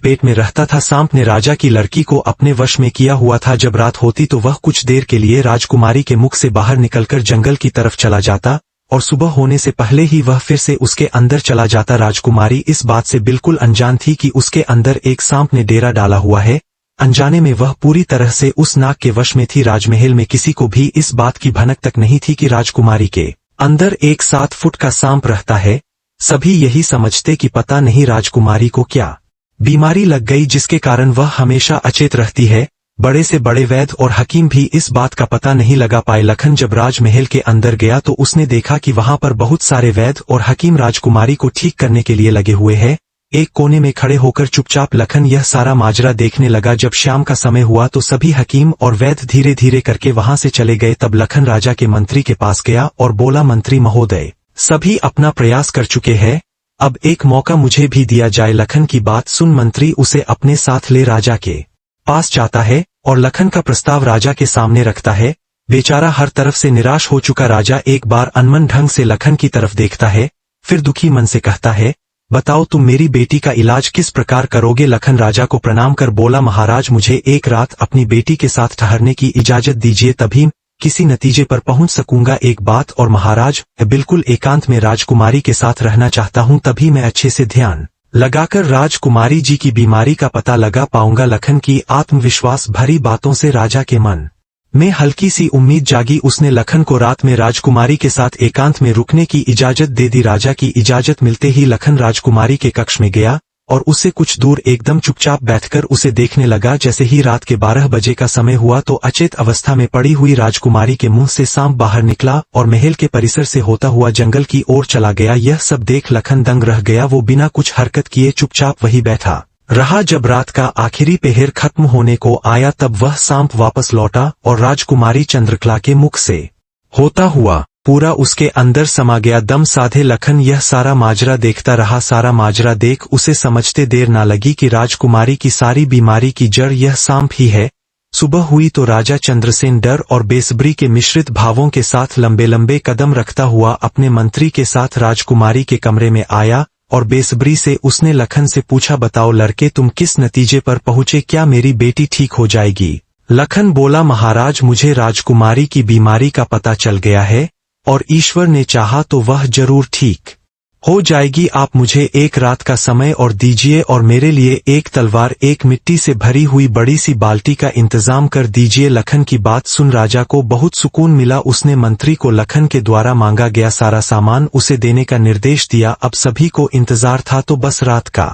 पेट में रहता था। सांप ने राजा की लड़की को अपने वश में किया हुआ था। जब रात होती तो वह कुछ देर के लिए राजकुमारी के मुख से बाहर निकलकर जंगल की तरफ चला जाता और सुबह होने से पहले ही वह फिर से उसके अंदर चला जाता। राजकुमारी इस बात से बिल्कुल अनजान थी कि उसके अंदर एक सांप ने डेरा डाला हुआ है। अनजाने में वह पूरी तरह से उस नाग के वश में थी। राजमहल में किसी को भी इस बात की भनक तक नहीं थी कि राजकुमारी के अंदर एक 7 फुट का सांप रहता है। सभी यही समझते कि पता नहीं राजकुमारी को क्या बीमारी लग गई जिसके कारण वह हमेशा अचेत रहती है। बड़े से बड़े वैद्य और हकीम भी इस बात का पता नहीं लगा पाए। लखन जब राजमहल के अंदर गया तो उसने देखा कि वहां पर बहुत सारे वैद्य और हकीम राजकुमारी को ठीक करने के लिए लगे हुए हैं। एक कोने में खड़े होकर चुपचाप लखन यह सारा माजरा देखने लगा। जब शाम का समय हुआ तो सभी हकीम और वैद्य धीरे धीरे करके वहां से चले गए। तब लखन राजा के मंत्री के पास गया और बोला, मंत्री महोदय, सभी अपना प्रयास कर चुके हैं, अब एक मौका मुझे भी दिया जाए। लखन की बात सुन मंत्री उसे अपने साथ ले राजा के पास जाता है और लखन का प्रस्ताव राजा के सामने रखता है। बेचारा हर तरफ से निराश हो चुका राजा एक बार अनमन ढंग से लखन की तरफ देखता है, फिर दुखी मन से कहता है, बताओ तुम मेरी बेटी का इलाज किस प्रकार करोगे। लखन राजा को प्रणाम कर बोला, महाराज मुझे एक रात अपनी बेटी के साथ ठहरने की इजाजत दीजिए, तभी किसी नतीजे पर पहुंच सकूंगा। एक बात और महाराज, बिल्कुल एकांत में राजकुमारी के साथ रहना चाहता हूं, तभी मैं अच्छे से ध्यान लगाकर राजकुमारी जी की बीमारी का पता लगा पाऊंगा। लखन की आत्मविश्वास भरी बातों से राजा के मन में हल्की सी उम्मीद जागी। उसने लखन को रात में राजकुमारी के साथ एकांत में रुकने की इजाजत दे दी। राजा की इजाजत मिलते ही लखन राजकुमारी के कक्ष में गया और उससे कुछ दूर एकदम चुपचाप बैठकर उसे देखने लगा। जैसे ही रात के 12 बजे का समय हुआ तो अचेत अवस्था में पड़ी हुई राजकुमारी के मुंह से सांप बाहर निकला और महल के परिसर से होता हुआ जंगल की ओर चला गया। यह सब देख लखन दंग रह गया। वो बिना कुछ हरकत किए चुपचाप वही बैठा रहा। जब रात का आखिरी पहर खत्म होने को आया तब वह सांप वापस लौटा और राजकुमारी चंद्रकला के मुख से होता हुआ पूरा उसके अंदर समा गया। दम साधे लखन यह सारा माजरा देखता रहा। सारा माजरा देख उसे समझते देर ना लगी कि राजकुमारी की सारी बीमारी की जड़ यह सांप ही है। सुबह हुई तो राजा चंद्रसेन डर और बेसब्री के मिश्रित भावों के साथ लंबे लंबे कदम रखता हुआ अपने मंत्री के साथ राजकुमारी के कमरे में आया और बेसब्री से उसने लखन से पूछा, बताओ लड़के, तुम किस नतीजे पर पहुंचे, क्या मेरी बेटी ठीक हो जाएगी। लखन बोला, महाराज मुझे राजकुमारी की बीमारी का पता चल गया है और ईश्वर ने चाहा तो वह जरूर ठीक हो जाएगी। आप मुझे एक रात का समय और दीजिए और मेरे लिए एक तलवार, एक मिट्टी से भरी हुई बड़ी सी बाल्टी का इंतजाम कर दीजिए। लखन की बात सुन राजा को बहुत सुकून मिला। उसने मंत्री को लखन के द्वारा मांगा गया सारा सामान उसे देने का निर्देश दिया। अब सभी को इंतजार था तो बस रात का